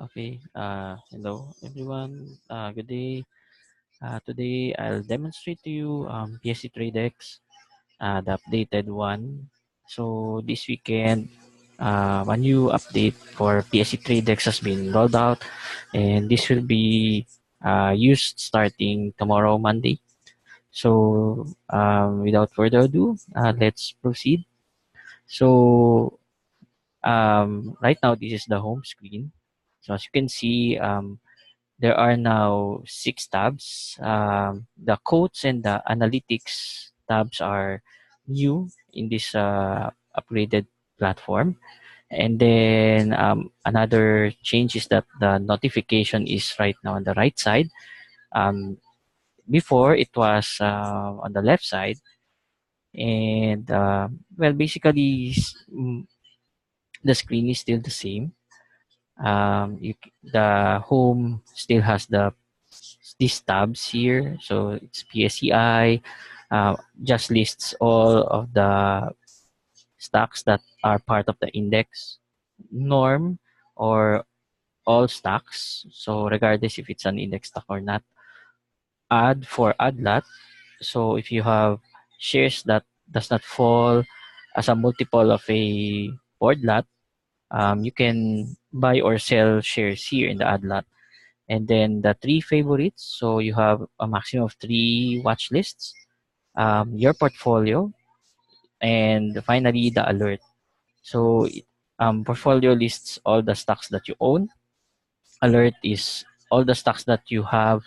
Okay. Hello everyone. Good day. Today I'll demonstrate to you PSETradeX, the updated one. So this weekend, a new update for PSETradeX has been rolled out, and this will be used starting tomorrow, Monday. So without further ado, let's proceed. So right now, this is the home screen. So as you can see, there are now 6 tabs. The codes and the analytics tabs are new in this upgraded platform. And then another change is that the notification is right now on the right side. Um, Before it was on the left side. And well, basically, the screen is still the same. The home still has these tabs here. So it's PSEI, just lists all of the stocks that are part of the index norm or all stocks. So regardless if it's an index stock or not. Add for add lot. So if you have shares that does not fall as a multiple of a board lot, you can buy or sell shares here in the add lot. And then the 3 favorites. So you have a maximum of 3 watch lists, your portfolio, and finally the alert. So portfolio lists all the stocks that you own. Alert is all the stocks that you have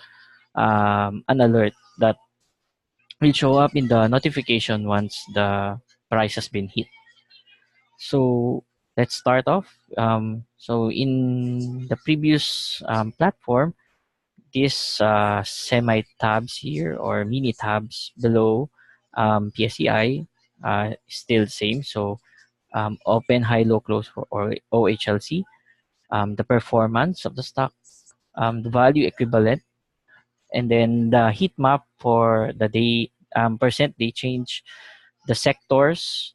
an alert that will show up in the notification once the price has been hit. So let's start off. So in the previous platform, these semi tabs here or mini tabs below PSEI still the same. So open, high, low, close for or OHLC, the performance of the stock, the value equivalent, and then the heat map for the day percent day change, the sectors,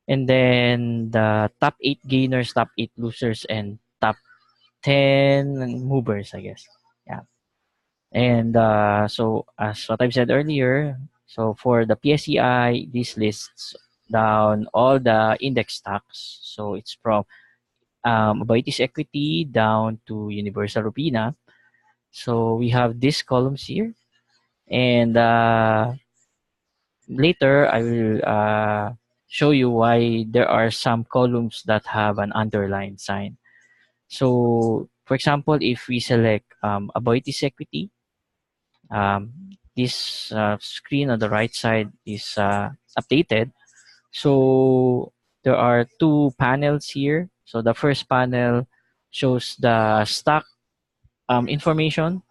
and then the top 8 gainers, top 8 losers, and top 10 movers, I guess. Yeah. And so, as what I've said earlier, so for the PSEI, this lists down all the index stocks. So it's from Aboitiz Equity down to Universal Rupina. So we have these columns here. And later, I will show you why there are some columns that have an underline sign. So, for example, if we select Aboitiz Equity, um, this screen on the right side is updated. So there are 2 panels here. So the first panel shows the stock information.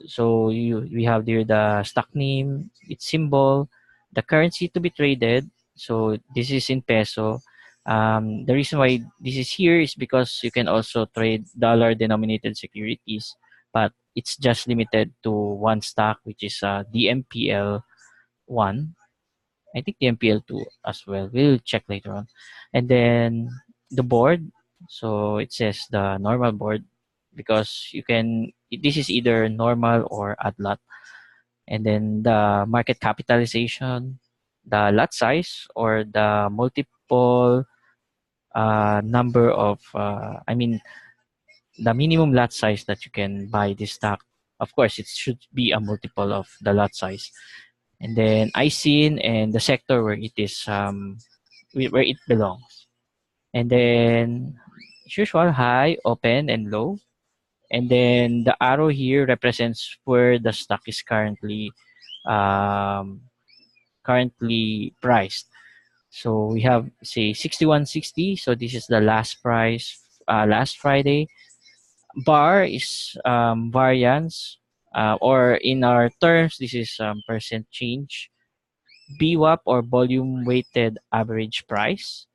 So we have there the stock name, its symbol, the currency to be traded. So this is in peso. The reason why this is here is because you can also trade dollar denominated securities, but it's just limited to one stock, which is DMPL one. I think DMPL two as well. We'll check later on. And then the board. So it says the normal board because you can. This is either normal or ad lot. And then the market capitalization, the lot size, or the multiple number of. I mean, the minimum lot size that you can buy this stock. Of course, it should be a multiple of the lot size. And then ISIN and the sector where it is where it belongs. And then as usual, high, open, and low. And then the arrow here represents where the stock is um, currently priced. So we have say 61.60. So this is the last price last Friday. Bar is variance, or in our terms, this is percent change. BWAP or volume weighted average price.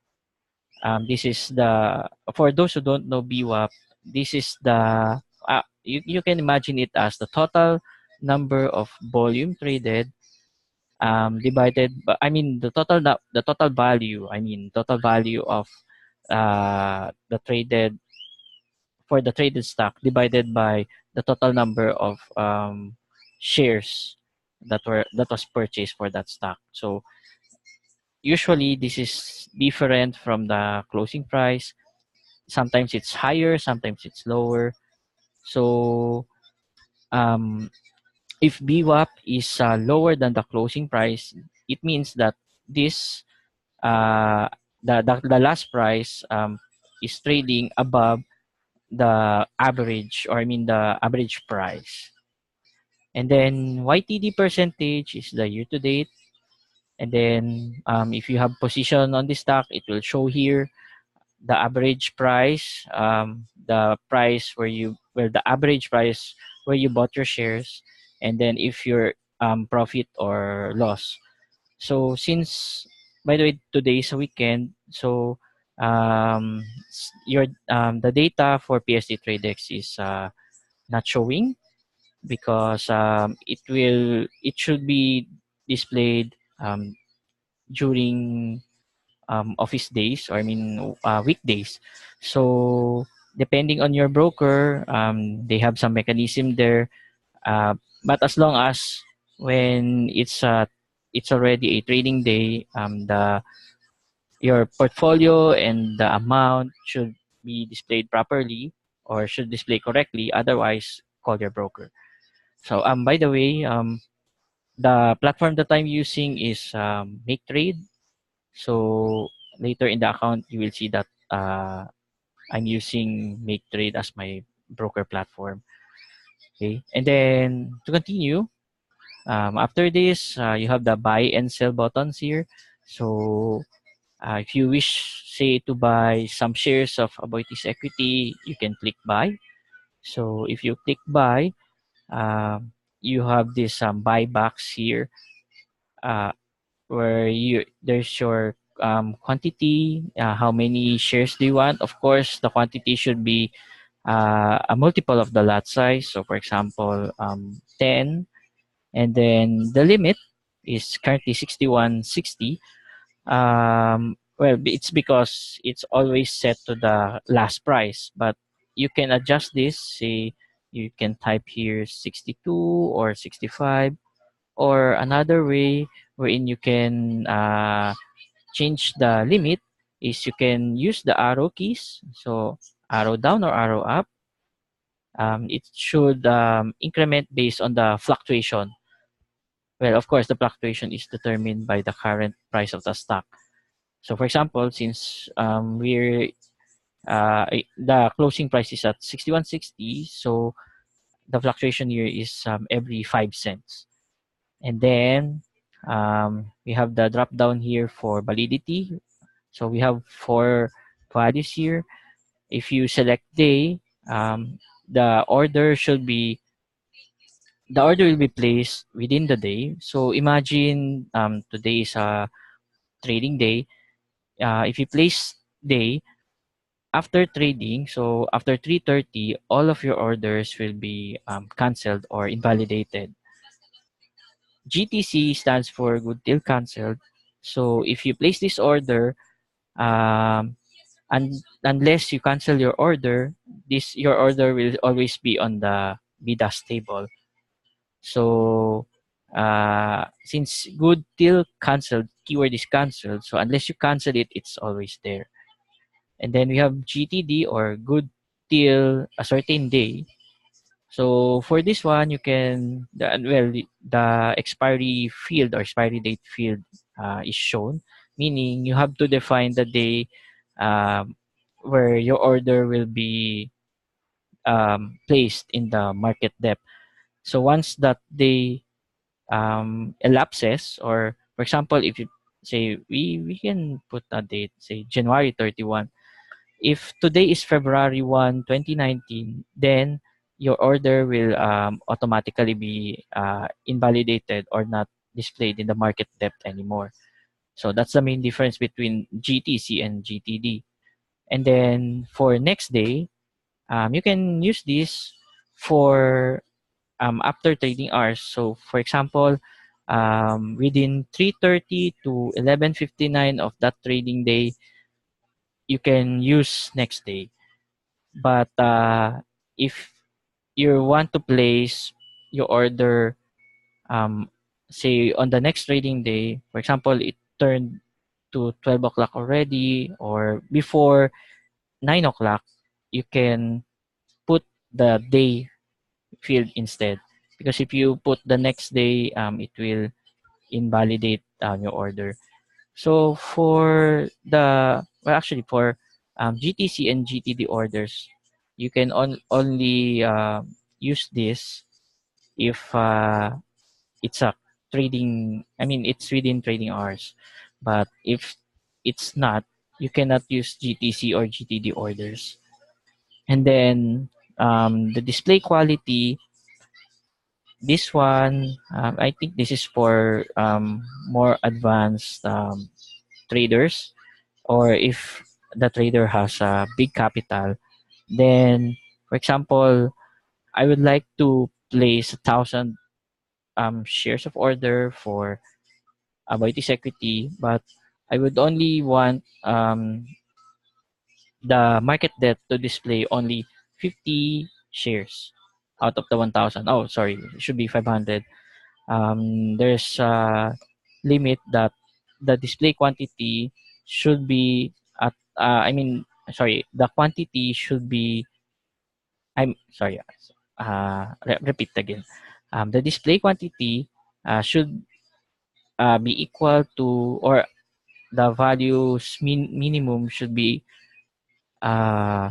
This is the for those who don't know BWAP. This is the you can imagine it as the total number of volume traded divided by, I mean the total value, I mean total value of the traded for the traded stock divided by the total number of shares that was purchased for that stock. So usually this is different from the closing price. Sometimes it's higher, sometimes it's lower. So um, if BWAP is lower than the closing price, it means that this uh, the last price is trading above the average, or I mean the average price. And then YTD percentage is the year to date. And then if you have position on the stock, it will show here the average price, the average price where you bought your shares, and then if your profit or loss. So since, by the way, today's a weekend, so your the data for PSETradeX is not showing, because it should be displayed during office days, or I mean weekdays. So depending on your broker, they have some mechanism there. But as long as when it's already a trading day, the your portfolio and the amount should be displayed properly, or should display correctly. Otherwise, call your broker. So by the way, the platform that I'm using is Make Trade. So later in the account, you will see that I'm using Make Trade as my broker platform. Okay, and then to continue, after this, you have the buy and sell buttons here. So if you wish, say, to buy some shares of Aboitiz equity, you can click buy. So if you click buy, you have this buybacks here, uh, where there's your quantity, how many shares do you want. Of course, the quantity should be a multiple of the lot size. So for example, 10, and then the limit is currently 6160. Well, it's because it's always set to the last price, but you can adjust this. Say you can type here 62 or 65, or another way wherein you can change the limit is you can use the arrow keys. So arrow down or arrow up. It should increment based on the fluctuation. Well, of course, the fluctuation is determined by the current price of the stock. So for example, since the closing price is at 61.60, so the fluctuation here is every 5 cents. And then we have the drop down here for validity. So we have 4 values here. If you select day, the order should be the order will be placed within the day. So imagine today is a trading day. If you place day after trading, so after 3:30, all of your orders will be canceled or invalidated. GTC stands for good till canceled. So if you place this order, um, and unless you cancel your order, your order will always be on the BDAS table. So since good till canceled, keyword is canceled. So unless you cancel it, it's always there. And then we have GTD, or good till a certain day. So for this one, you can the expiry field or expiry date field is shown, meaning you have to define the day where your order will be placed in the market depth. So once that day elapses, or for example, if you say we can put a date, say January 31. If today is February 1, 2019, then your order will automatically be invalidated or not displayed in the market depth anymore. So that's the main difference between GTC and GTD. And then for next day, you can use this for after trading hours. So for example, within 3:30 to 11:59 of that trading day, you can use next day. But if you want to place your order, um, say on the next trading day, for example, it turned to 12 o'clock already or before 9 o'clock, you can put the day field instead. Because if you put the next day, it will invalidate your order. So for actually for GTC and GTD orders, you can only use this if it's a trading, I mean, it's within trading hours. But if it's not, you cannot use GTC or GTD orders. And then the display quality, this one, I think this is for more advanced traders, or if the trader has a big capital, then, for example, I would like to place 1,000 shares of order for Aboitiz equity, but I would only want the market depth to display only 50 shares out of the 1,000. Oh, sorry, it should be 500. There's a limit that the display quantity should be at, the quantity should be, I'm sorry, repeat again. The display quantity should be equal to, or the values minimum should be uh,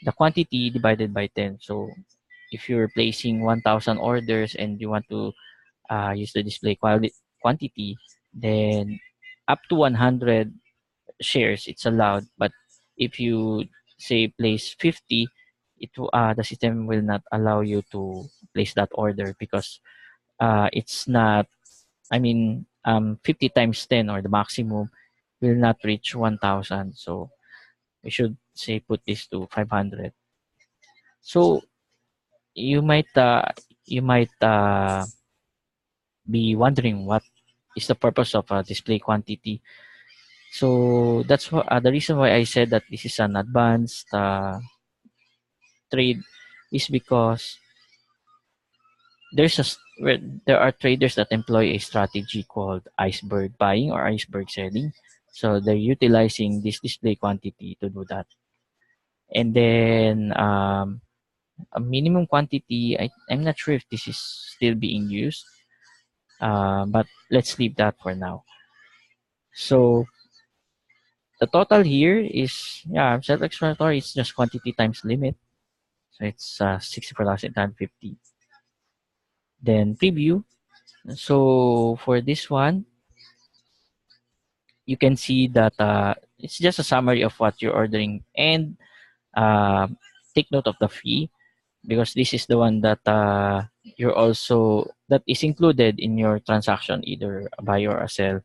the quantity divided by 10. So if you're placing 1,000 orders and you want to use the display quantity, then up to 100 shares it's allowed. But if you say place 50, the system will not allow you to place that order because it's not, 50 times 10, or the maximum, will not reach 1,000. So we should say put this to 500. So you might be wondering what is the purpose of display quantity. So that's the reason why I said that this is an advanced trade, is because there are traders that employ a strategy called iceberg buying or iceberg selling. So they're utilizing this display quantity to do that. And then a minimum quantity, I'm not sure if this is still being used, but let's leave that for now. So the total here is, yeah, self-explanatory. It's just quantity times limit. So it's 64,850. Then preview. So for this one, you can see that it's just a summary of what you're ordering, and uh, take note of the fee, because this is the one that that is included in your transaction, either a buy or a sell.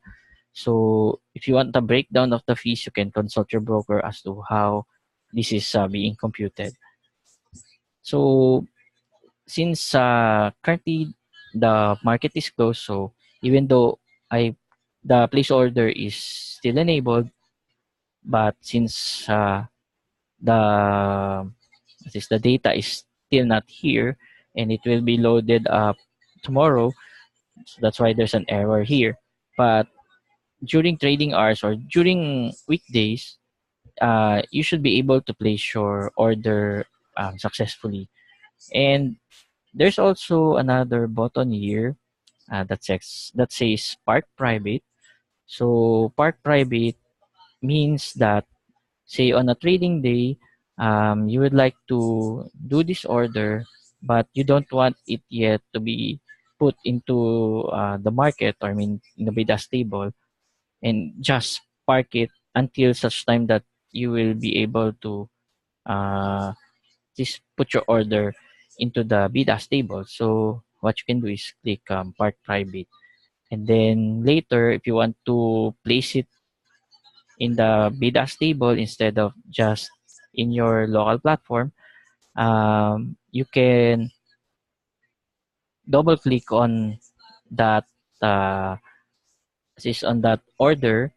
So if you want the breakdown of the fees, you can consult your broker as to how this is being computed. So since currently the market is closed, so even though I the place order is still enabled, but since the the data is still not here, and it will be loaded up tomorrow, so that's why there's an error here. But during trading hours or during weekdays, you should be able to place your order successfully. And there's also another button here that says Park Private. So Park Private means that, say on a trading day, you would like to do this order, but you don't want it yet to be put into the market, or in the bid-ask table, and just park it until such time that you will be able to uh, just put your order into the bid-ask table. So what you can do is click Park Private, and then later, if you want to place it in the bid-ask table instead of just in your local platform, you can double click on that uh, on that order,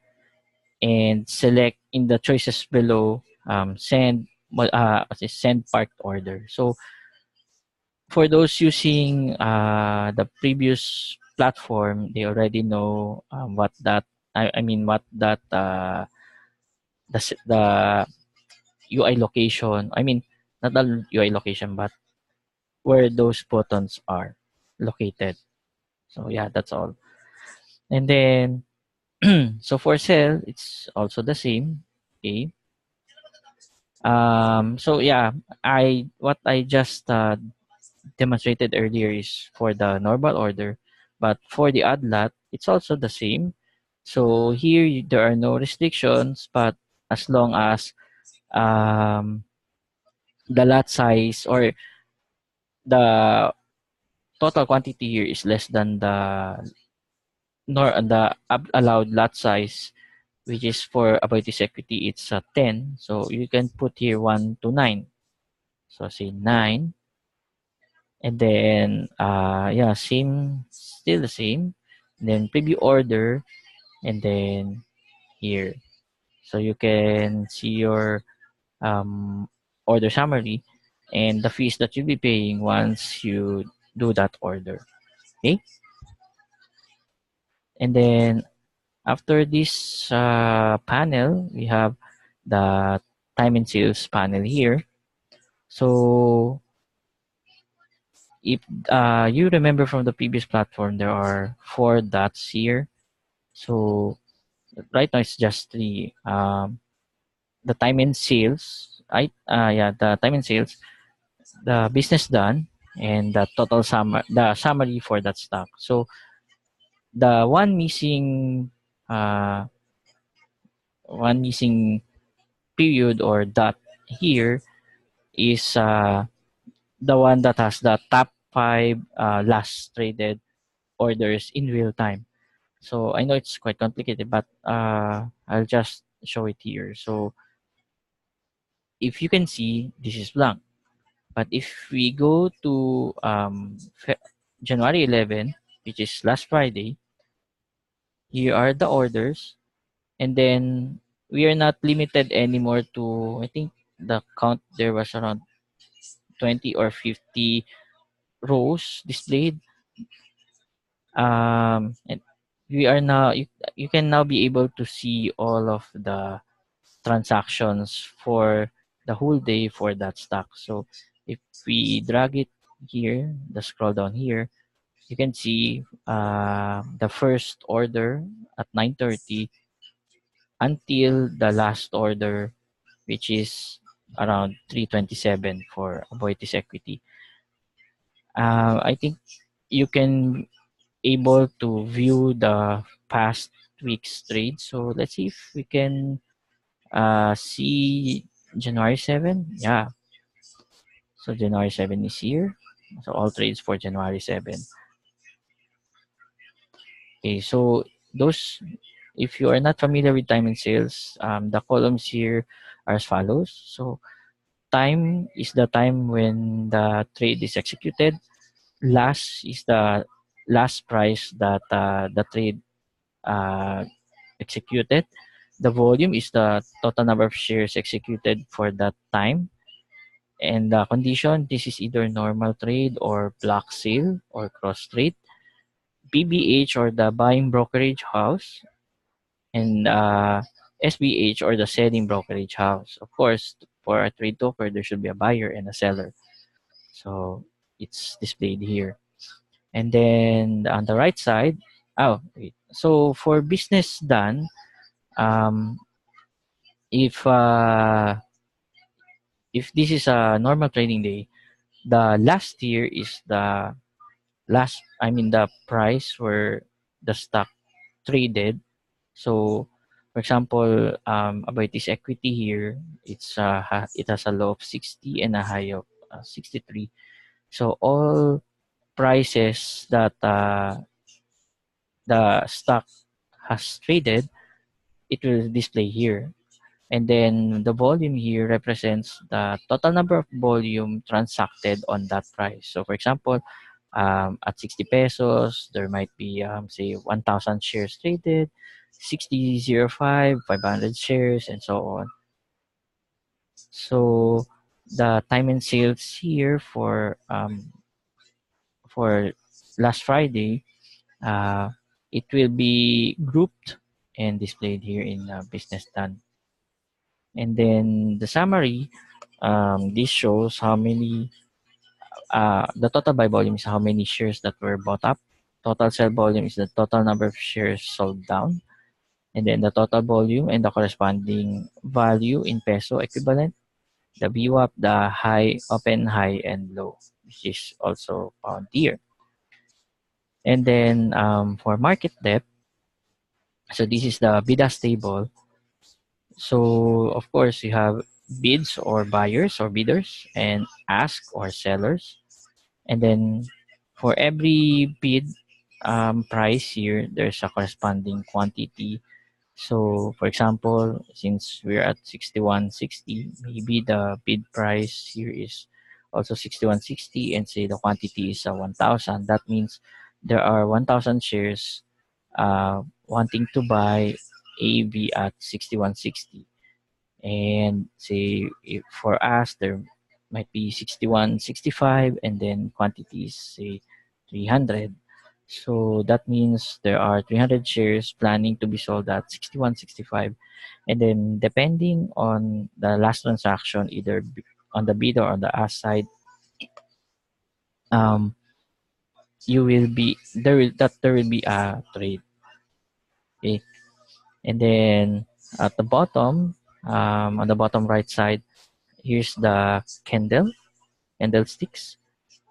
and select in the choices below, send send parked order. So for those using the previous platform, they already know what that I mean what that the UI location. I mean not the UI location, but where those buttons are located. So yeah, that's all. And then so for sale, it's also the same. Okay. So yeah, I what I just demonstrated earlier is for the normal order, but for the odd lot, it's also the same. So here there are no restrictions, but as long as um, the lot size or the total quantity here is less than the allowed lot size, which is for about this equity, it's 10. So you can put here 1 to 9. So say 9, and then yeah, same, still the same. And then preview order, and then here. So you can see your order summary and the fees that you'll be paying once you do that order. Okay. And then after this panel, we have the time and sales panel here. So if you remember from the previous platform, there are 4 dots here. So right now it's just the time and sales. Yeah, the time and sales, the business done, and the total the summary for that stock. So the uh, one missing period or dot here is the one that has the top 5 last traded orders in real time. So I know it's quite complicated, but I'll just show it here. So if you can see, this is blank. But if we go to January 11, which is last Friday, here are the orders. And then we are not limited anymore to, I think the count there was around 20 or 50 rows displayed. And we are now, you can now be able to see all of the transactions for the whole day for that stock. So if we drag it here, the scroll down here, you can see the first order at 9:30 until the last order, which is around 3:27 for Aboitiz equity. I think you can able to view the past week's trade. So let's see if we can see January 7. Yeah, so January 7 is here. So all trades for January 7. Okay, so those, if you are not familiar with time and sales, the columns here are as follows. So time is the time when the trade is executed. Last is the last price that the trade uh, executed. The volume is the total number of shares executed for that time. And the condition, this is either normal trade or block sale or cross trade. BBH or the buying brokerage house, and SBH or the selling brokerage house. Of course, for a trade to occur, there should be a buyer and a seller. So it's displayed here. And then on the right side, oh, wait. So for business done, um, if if this is a normal trading day, the last year is the I mean the price where the stock traded. So for example, about this equity here, it has a low of 60 and a high of 63. So all prices that the stock has traded, it will display here. And then the volume here represents the total number of volume transacted on that price. So for example, at 60 pesos, there might be, say, 1,000 shares traded, 60.05, 500 shares, and so on. So the time and sales here for last Friday, uh, it will be grouped and displayed here in business done. And then the summary, this shows how many, the total buy volume is how many shares that were bought up. Total sell volume is the total number of shares sold down. And then the total volume and the corresponding value in peso equivalent. The VWAP, the high, open, high, and low, which is also found here. And then for market depth, so this is the bidas table. So of course you have bids or buyers or bidders and ask or sellers. And then for every bid price here, there's a corresponding quantity. So for example, since we're at 6160, maybe the bid price here is also 6160 and say the quantity is 1000. That means there are 1000 shares wanting to buy AB at 6160. And say if for us there might be 6165 and then quantities say 300. So that means there are 300 shares planning to be sold at 6165. And then depending on the last transaction, either on the bid or on the ask side, um you will be there will be a trade. Okay. And then at the bottom, on the bottom right side, here's the candlesticks.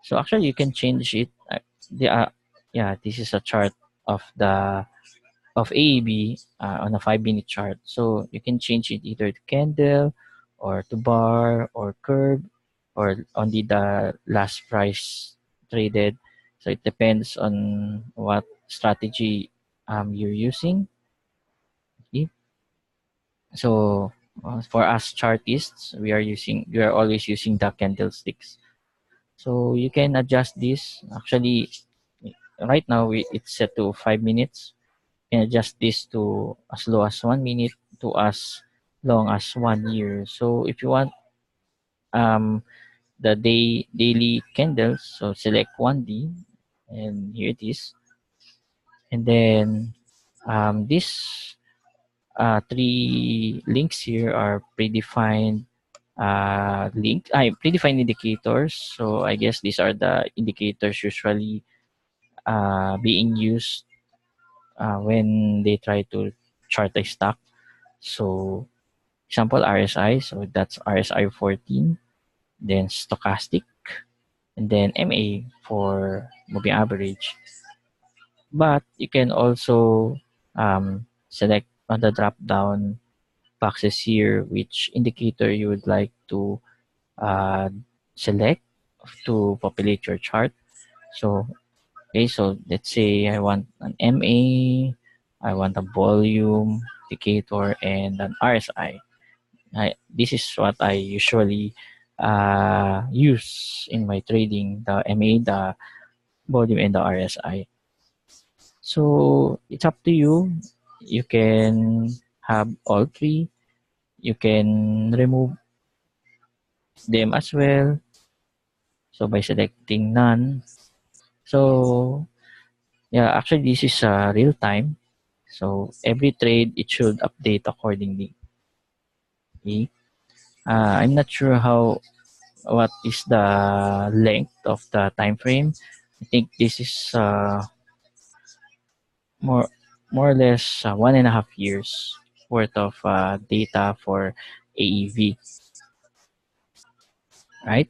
So actually, you can change it. Yeah, this is a chart of the of AEB on a 5 minute chart. So you can change it either to candle or to bar or curve or only the last price traded. So it depends on what strategy you're using. Okay? So for us chartists, we are always using the candlesticks. So you can adjust this. Actually, right now it's set to 5 minutes. You can adjust this to as low as 1 minute to as long as 1 year. So if you want the daily candles, so select 1D, and here it is. And then these three links here are predefined predefined indicators. So I guess these are the indicators usually being used when they try to chart a stock. So example RSI, so that's RSI 14, then stochastic, and then MA for moving average. But you can also select on the drop down boxes here which indicator you would like to uh, select to populate your chart. So okay, so let's say I want an MA, I want a volume indicator, and an RSI. This is what I usually use in my trading, the MA, the volume, and the RSI. So it's up to you. You can have all three. You can remove them as well. So by selecting none. So yeah, actually this is real time. So every trade it should update accordingly. Okay. I'm not sure what is the length of the time frame. I think this is more more or less 1.5 years worth of data for AEV, right?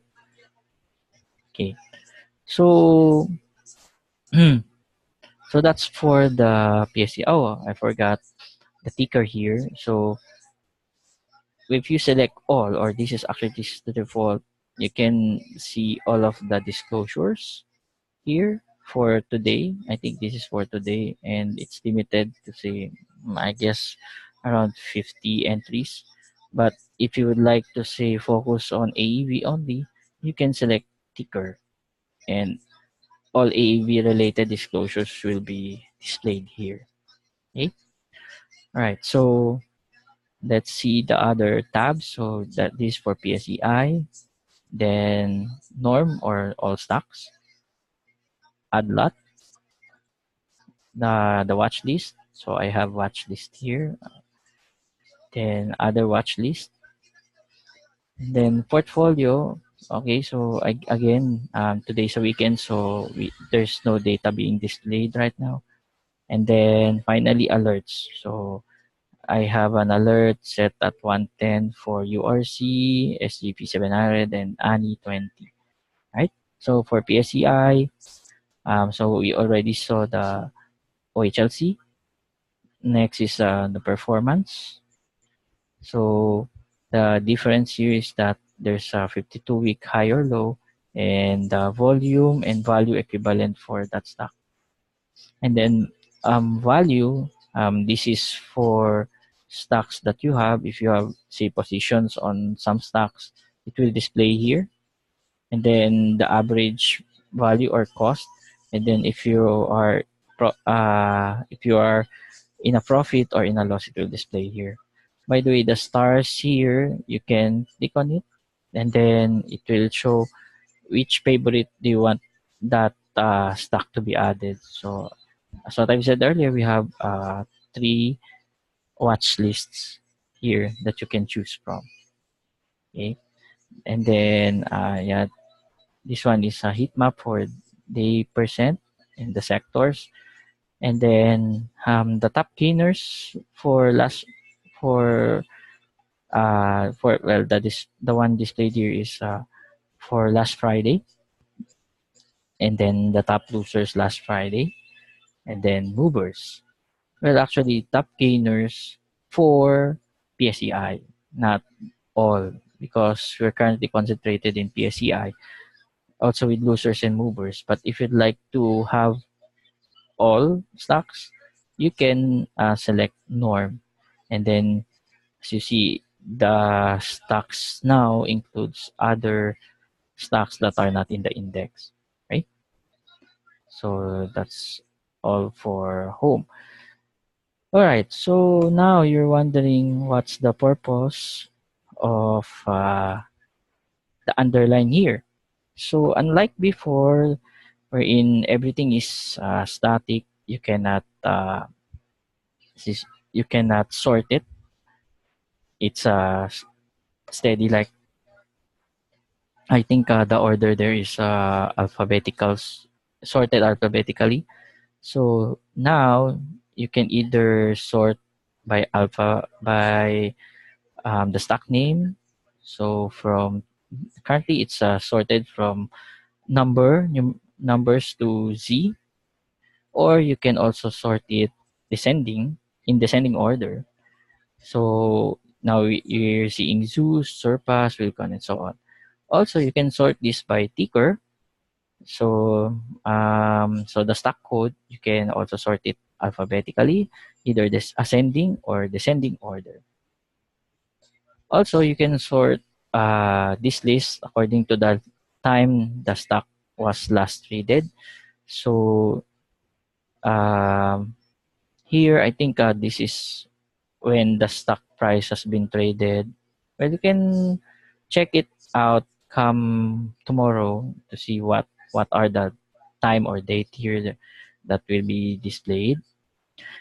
Okay. So so that's for the PSC. Oh, I forgot the ticker here. So if you select all, or this is the default, you can see all of the disclosures here for today. I think this is for today, and it's limited to say, I guess, around 50 entries. But if you would like to say focus on AEV only, you can select ticker, and all AEV related disclosures will be displayed here. Okay. All right. So let's see the other tabs. So that is for PSEI, then norm or all stocks, add lot, the watch list. So I have watch list here, then other watch list, then portfolio. Okay, so again, today's a weekend, so there's no data being displayed right now. And then finally alerts. So I have an alert set at 110 for URC, SGP 700, and ANI 20. Right. So for PSEI, so we already saw the OHLC. Next is the performance. So the difference here is that there's a 52-week high or low, and the volume and value equivalent for that stock. And then value, this is for stocks that you have. If you have, say, positions on some stocks, it will display here. And then the average value or cost. And then if you are in a profit or in a loss, it will display here. By the way, the stars here, you can click on it, and then it will show which favorite do you want that stock to be added. So as what I've said earlier, we have three watch lists here that you can choose from. Okay, and then yeah, this one is a heat map for the percent in the sectors, and then the top gainers for well, that is the one displayed here is for last Friday, and then the top losers last Friday, and then movers. Well, actually, top gainers for PSEI, not all, because we're currently concentrated in PSEI, also with losers and movers. But if you'd like to have all stocks, you can select norm, and then as you see, the stocks now includes other stocks that are not in the index, right? So that's all for home. All right, so now you're wondering what's the purpose of the underline here. So unlike before, wherein everything is static, you cannot sort it. It's steady. Like I think the order there is sorted alphabetically. So now you can either sort by the stock name. So from currently it's sorted from numbers to Z, or you can also sort it descending order. So now you're seeing Zeus, Surpass, Wilcon, and so on. Also, you can sort this by ticker. So so the stock code, you can also sort it alphabetically, either this ascending or descending order. Also, you can sort this list according to the time the stock was last traded. So here, I think this is when the stock price has been traded. Well, you can check it out come tomorrow to see what are the time or date here that will be displayed.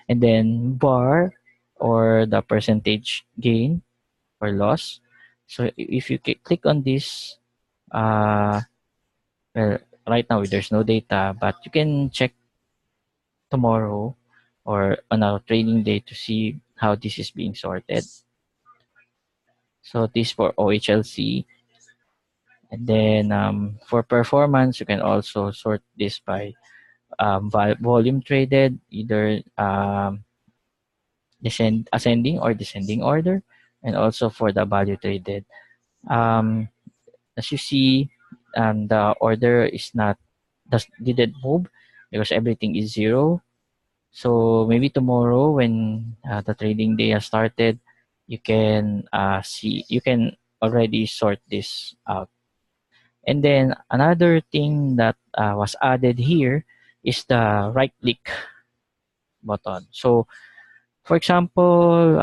And then bar or the percentage gain or loss. So if you click on this, uh, well, right now there's no data, but you can check tomorrow or on a trading day to see how this is being sorted. So this for OHLC. And then for performance, you can also sort this by volume traded, either ascending or descending order, and also for the value traded. Um, as you see, the order didn't move because everything is zero. So maybe tomorrow when the trading day has started, you can already sort this out. And then another thing that was added here is the right click button. So for example,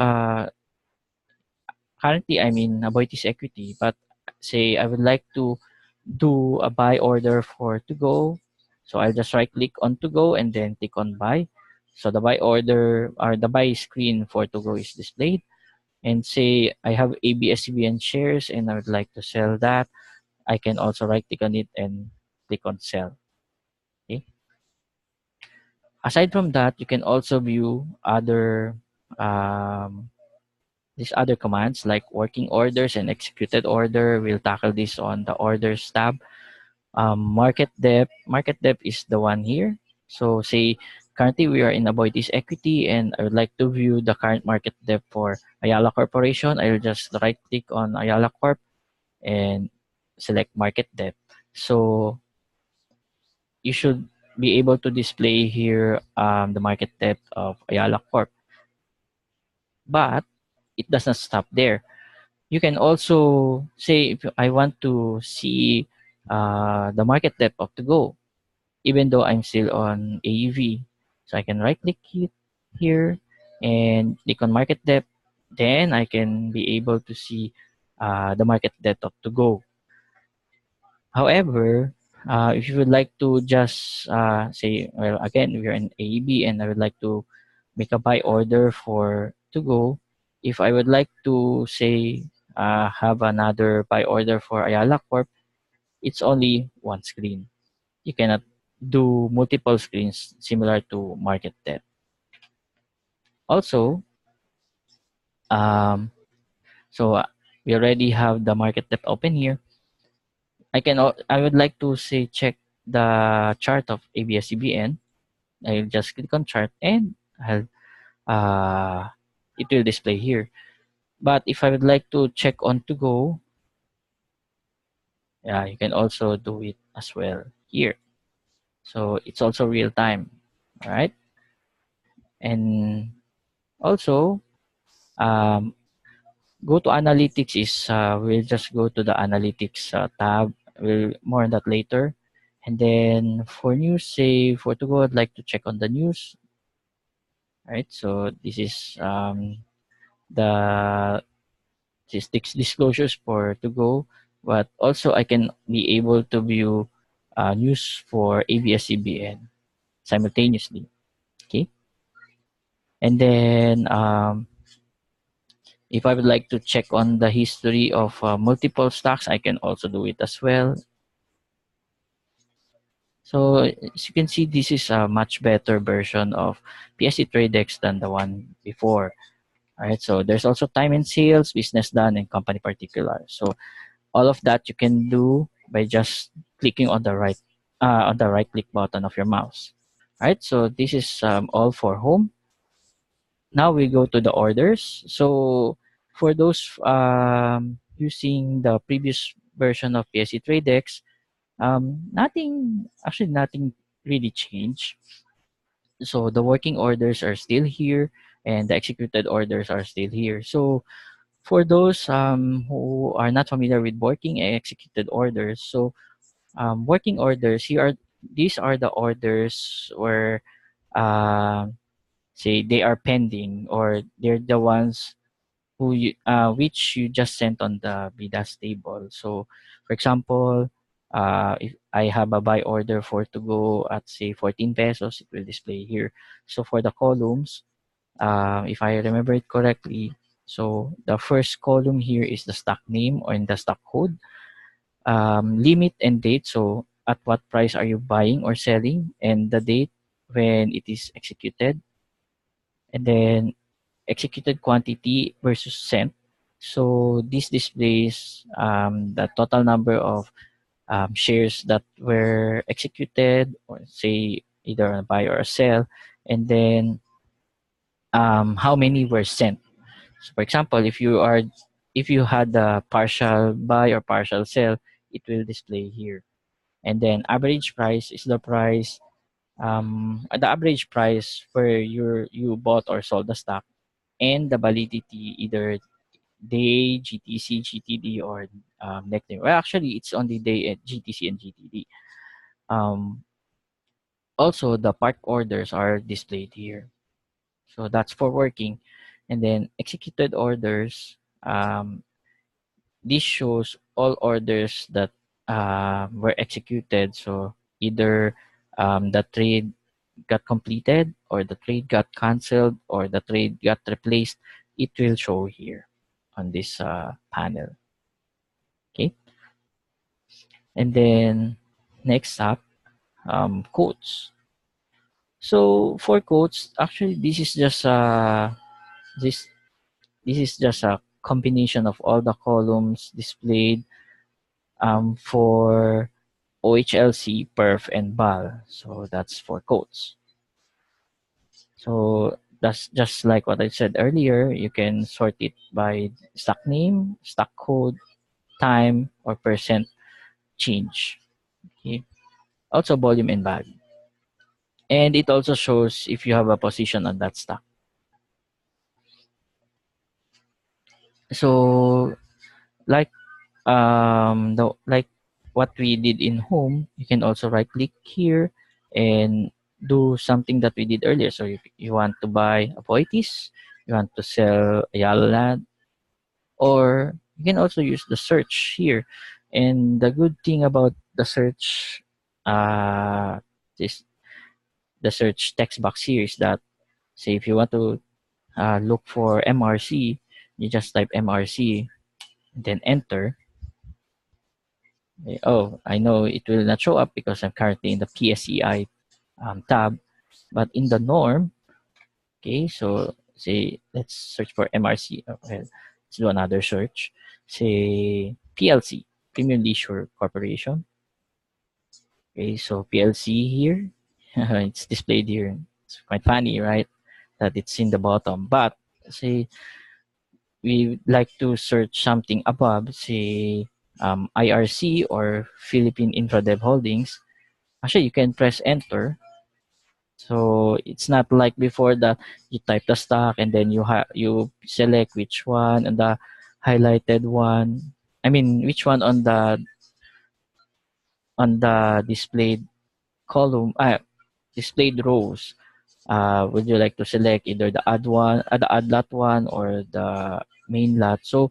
currently I'm in Aboitiz equity, but say I would like to do a buy order for to go. So I'll just right click on to go and then click on buy. So the buy order or the buy screen for to go is displayed. And say I have ABS-CBN shares and I would like to sell that. I can also right click on it and click on sell. Okay. Aside from that, you can also view other um, these other commands like working orders and executed order. We'll tackle this on the orders tab. Market depth is the one here. So say currently we are in Aboitiz equity and I would like to view the current market depth for Ayala Corporation. I'll just right click on Ayala Corp and select market depth. So you should be able to display here the market depth of Ayala Corp. But it does not stop there. You can also say if I want to see the market depth of to go, even though I'm still on AEV. So I can right click it here and click on market depth. Then I can be able to see the market depth of to go. However, if you would like to just say, well, again, we're in AEB and I would like to make a buy order for to go. If I would like to say have another buy order for Ayala Corp, it's only one screen. You cannot do multiple screens similar to market depth. Also, um, so we already have the market depth open here. I would like to say check the chart of ABS-CBN. I'll just click on chart and I'll, it will display here. But if I would like to check on to go, yeah, you can also do it as well here. So it's also real time, all right? And also, um, go to analytics is we'll just go to the analytics tab. We'll more on that later. And then for news, say for to go, I'd like to check on the news. Right. So this is the statistics disclosures for to go, but also I can be able to view news for ABS-CBN simultaneously. Okay. And then if I would like to check on the history of multiple stocks, I can also do it as well. So as you can see, this is a much better version of PSETradeX than the one before. All right, so there's also time and sales, business done, and company particular. So all of that you can do by just clicking on the right click button of your mouse. All right, so this is all for home. Now we go to the orders. So for those using the previous version of PSETradeX, nothing really changed. So the working orders are still here and the executed orders are still here. So for those who are not familiar with working and executed orders, so working orders these are the orders where say they are pending or they're the ones which you just sent on the BDAS table. So, for example, if I have a buy order for to go at say 14 pesos, it will display here. So for the columns, if I remember it correctly, so the first column here is the stock name or in the stock code, limit and date. So at what price are you buying or selling, and the date when it is executed, and then executed quantity versus cent. So this displays the total number of shares that were executed, or say either a buy or a sell, and then how many were sent. So for example, if you had a partial buy or partial sell, it will display here. And then average price is the average price where you bought or sold the stock, and the validity either day, GTC, GTD, or next day. Well, actually, it's only day at GTC and GTD. Um, Also, the part orders are displayed here. So that's for working. And then executed orders, this shows all orders that were executed. So either the trade got completed, or the trade got canceled, or the trade got replaced. It will show here on this panel. Okay, and then next up, quotes. So for quotes, actually, this this is just a combination of all the columns displayed for OHLC, perf, and BAL. So that's for quotes. So that's just like what I said earlier. You can sort it by stock name, stock code, time, or percent change. Okay. Also volume and value. And it also shows if you have a position on that stock. So like like what we did in home, you can also right click here and do something that we did earlier. So if you want to buy a Poetis, you want to sell a Yellow Land, or you can also use the search here. And the good thing about the search, this the search text box here is that, say if you want to look for MRC, you just type MRC, then enter. Oh, I know it will not show up because I'm currently in the PSEI tab, but in the norm, okay, so say let's search for MRC. Okay, let's do another search. Say PLC, Premium Leisure Corporation. Okay, so PLC here, it's displayed here. It's quite funny, right? That it's in the bottom. But say we like to search something above, say IRC or Philippine Infradev Holdings. Actually, you can press enter. So it's not like before that you type the stock and then you select which one and the highlighted one. I mean, which one on the displayed column, displayed rows. Would you like to select either the add one, the add lot one, or the main lot? So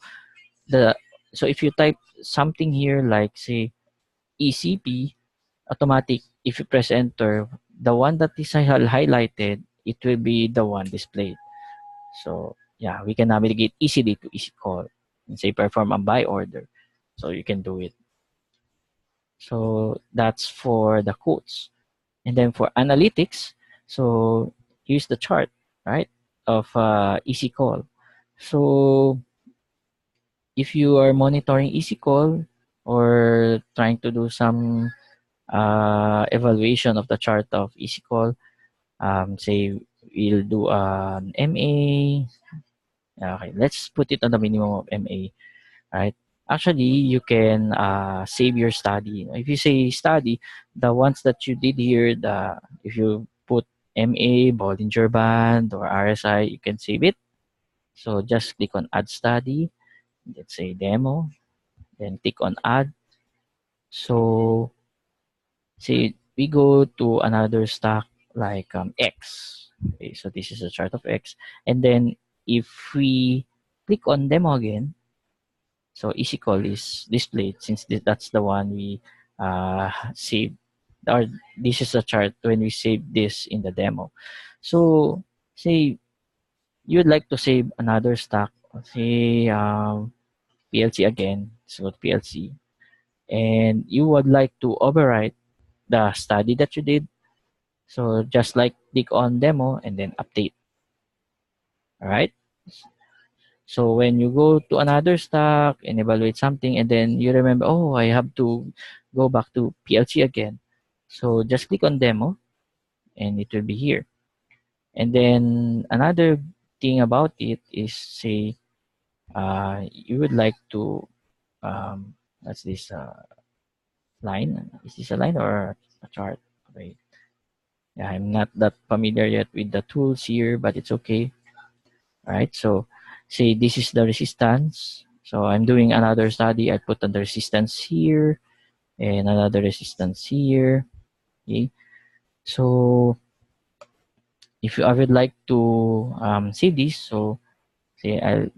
the so if you type something here like say ECP, automatic, if you press enter, the one that is highlighted, it will be the one displayed. So yeah, we can navigate easily to easy call and say perform a buy order. So you can do it. So that's for the quotes. And then for analytics, so here's the chart, right, of easy call. So if you are monitoring easy call or trying to do some evaluation of the chart of easy call, say we'll do an MA. Okay, let's put it on the minimum of MA, right? Actually, you can save your study. If you say study, the ones that you did here, if you put MA, Bollinger Band, or RSI, you can save it. So just click on Add Study. Let's say Demo. Then click on Add. So say we go to another stock like X. Okay, so this is a chart of X. And then if we click on Demo again, so easy call is displayed since that's the one we saved. Or this is a chart when we save this in the demo. So say you'd like to save another stock, say PLC again, so PLC, and you would like to overwrite the study that you did. So just like click on demo and then update. All right. So when you go to another stock and evaluate something and then you remember, oh, I have to go back to PLC again. So just click on demo and it will be here. And then another thing about it is say you would like to, what's this line? Is this a line or a chart? Okay. Yeah, I'm not that familiar yet with the tools here, but it's okay. All right, so say this is the resistance. So I'm doing another study. I put the resistance here and another resistance here. Okay, so if I would like to see this, so say I'll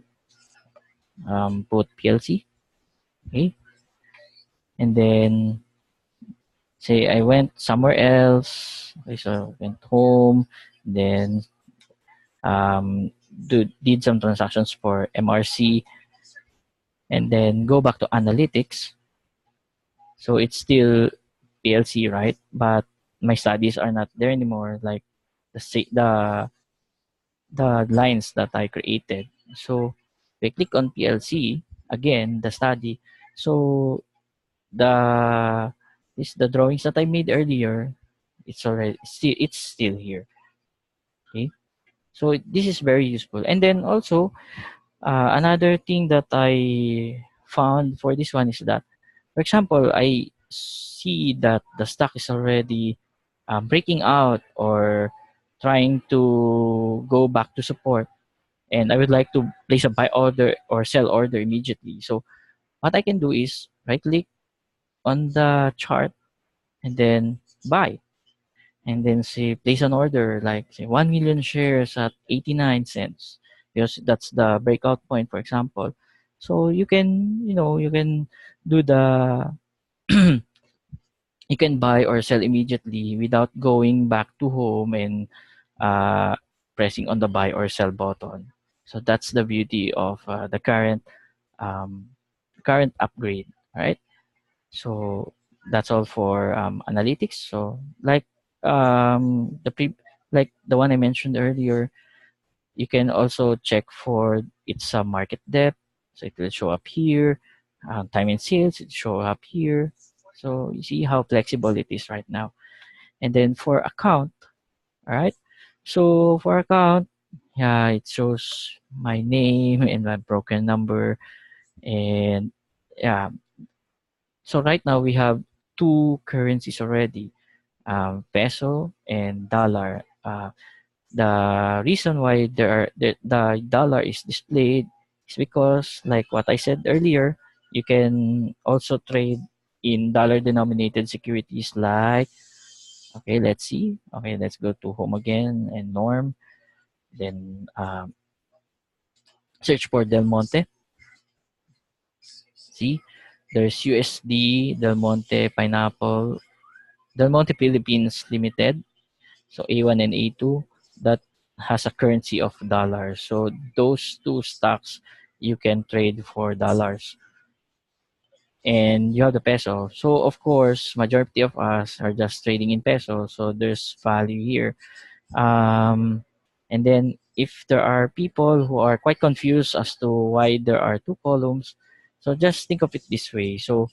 put PLC. Okay, and then say I went somewhere else. Okay, so went home, then did some transactions for MRC, and then go back to analytics. So it's still PLC, right? But my studies are not there anymore, like the lines that I created. So we click on PLC again, the study. So the the drawings that I made earlier, it's still here. Okay, so this is very useful. And then also another thing that I found for this one is that, for example, I see that the stock is already breaking out or trying to go back to support, and I would like to place a buy order or sell order immediately. So what I can do is right click on the chart and then buy, and then say place an order like say 1 million shares at 89 cents, because that's the breakout point, for example. So you can, you can do the you can buy or sell immediately without going back to home and uh, pressing on the buy or sell button. So that's the beauty of the um, current upgrade, right? So that's all for analytics. So like like the one I mentioned earlier, you can also check for its market depth. So it will show up here. Time and sales, it show up here. So you see how flexible it is right now. And then for account, all right. So for account, yeah, it shows my name and my broker number, and yeah. So right now we have two currencies already, peso and dollar. The reason why the dollar is displayed is because, like what I said earlier, you can also trade in dollar denominated securities like, okay, let's see. Okay, let's go to home again and norm. Then search for Del Monte. See, there's USD, Del Monte, Pineapple, Del Monte Philippines Limited. So A1 and A2, that has a currency of dollars. So those two stocks you can trade for dollars. And you have the peso. So of course, majority of us are just trading in peso. So there's value here. And then if there are people who are quite confused as to why there are two columns, so just think of it this way. So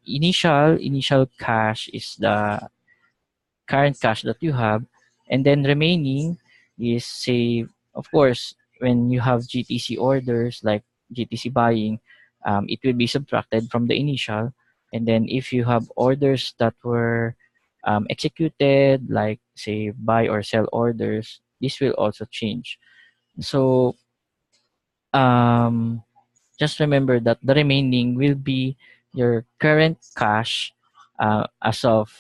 initial cash is the current cash that you have, and then remaining is, say, of course, when you have GTC orders like GTC buying, it will be subtracted from the initial. And then if you have orders that were executed, like say buy or sell orders, this will also change. So um, just remember that the remaining will be your current cash as of,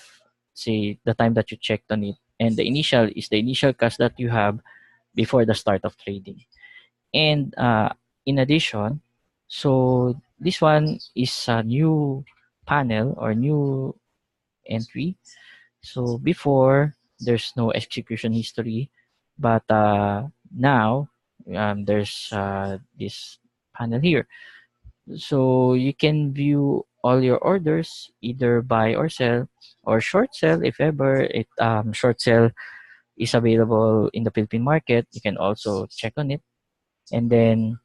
say, the time that you checked on it. And the initial is the initial cash that you have before the start of trading. And in addition, so this one is a new panel or new entry. So before, there's no execution history, but now there's this panel here. So you can view all your orders, either buy or sell or short sell. If ever it short sell is available in the Philippine market, you can also check on it. And then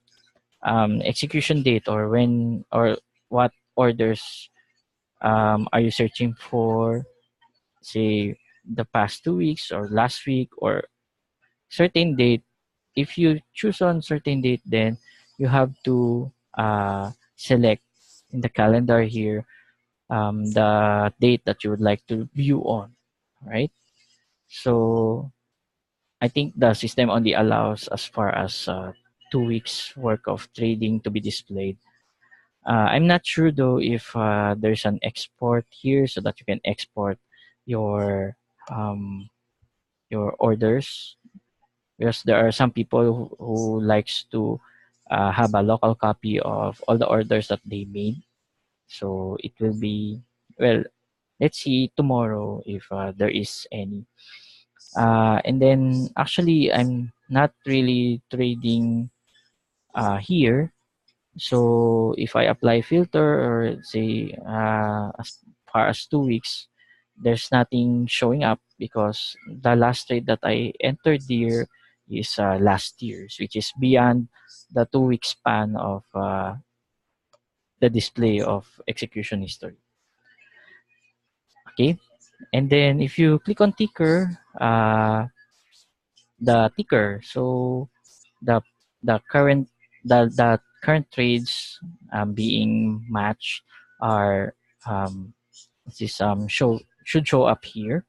execution date, or when or what orders are you searching for, say the past 2 weeks or last week or certain date. If you choose on certain date, then you have to select in the calendar here the date that you would like to view on, right? So I think the system only allows as far as 2 weeks work of trading to be displayed. I'm not sure though if there's an export here so that you can export your orders, because there are some people who likes to have a local copy of all the orders that they made. So it will be, well, let's see tomorrow if there is any. And then actually, I'm not really trading here. So if I apply filter or say as far as 2 weeks, there's nothing showing up because the last trade that I entered here is last year's, which is beyond the 2 week span of the display of execution history. Okay, and then if you click on ticker, the ticker, so the the current the current trades being matched are this should show up here.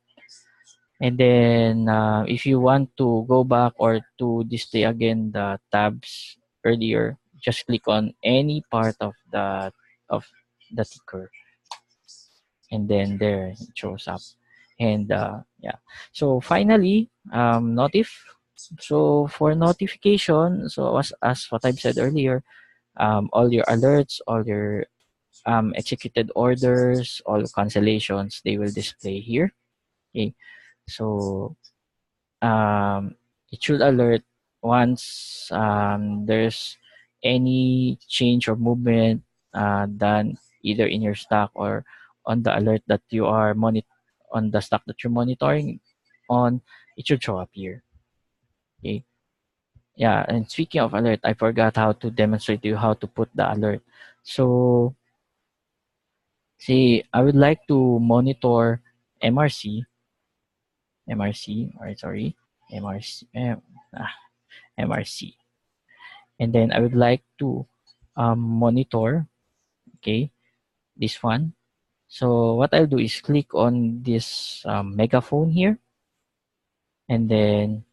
And then if you want to go back or to display again the tabs earlier, just click on any part of the ticker, and then there it shows up. And yeah, so finally, notif. So for notification, so as what I've said earlier, all your alerts, all your executed orders, all cancellations, they will display here. Okay, so it should alert once there's any change or movement done either in your stock or on the alert that you are on the stock that you're monitoring on. It should show up here. Okay. Yeah, and speaking of alert, I forgot how to demonstrate to you how to put the alert. So, see, I would like to monitor MRC, sorry, MRC, MRC. And then I would like to monitor, okay, this one. So what I'll do is click on this megaphone here, and then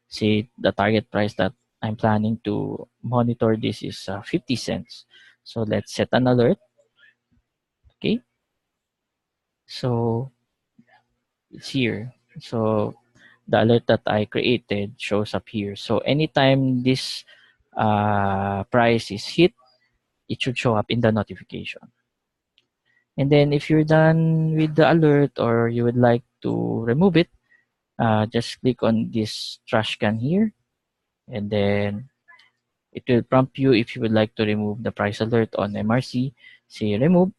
see the target price that I'm planning to monitor. This is 50 cents. So let's set an alert. Okay, so it's here. So the alert that I created shows up here. So anytime this price is hit, it should show up in the notification. And then if you're done with the alert or you would like to remove it, just click on this trash can here, and then it will prompt you if you would like to remove the price alert on MRC. Say remove,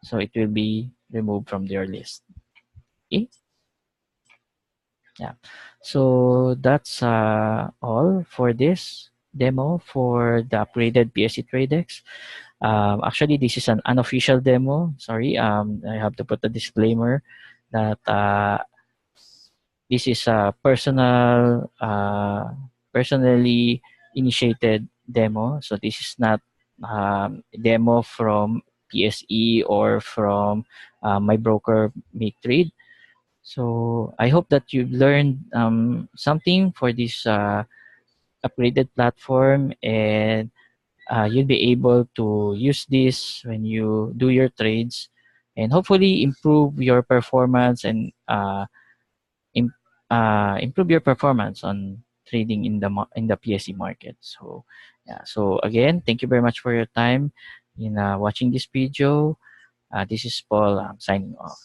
so it will be removed from your list. Okay? Yeah. So that's all for this demo for the upgraded PSETradeX. Actually, this is an unofficial demo. Sorry, I have to put a disclaimer that this is a personally initiated demo. So this is not demo from PSE or from my broker Make Trade. So I hope that you've learned something for this upgraded platform, and you'll be able to use this when you do your trades, and hopefully improve your performance and im- improve your performance on trading in the PSE market. So yeah. So again, thank you very much for your time in watching this video. This is Paul signing off.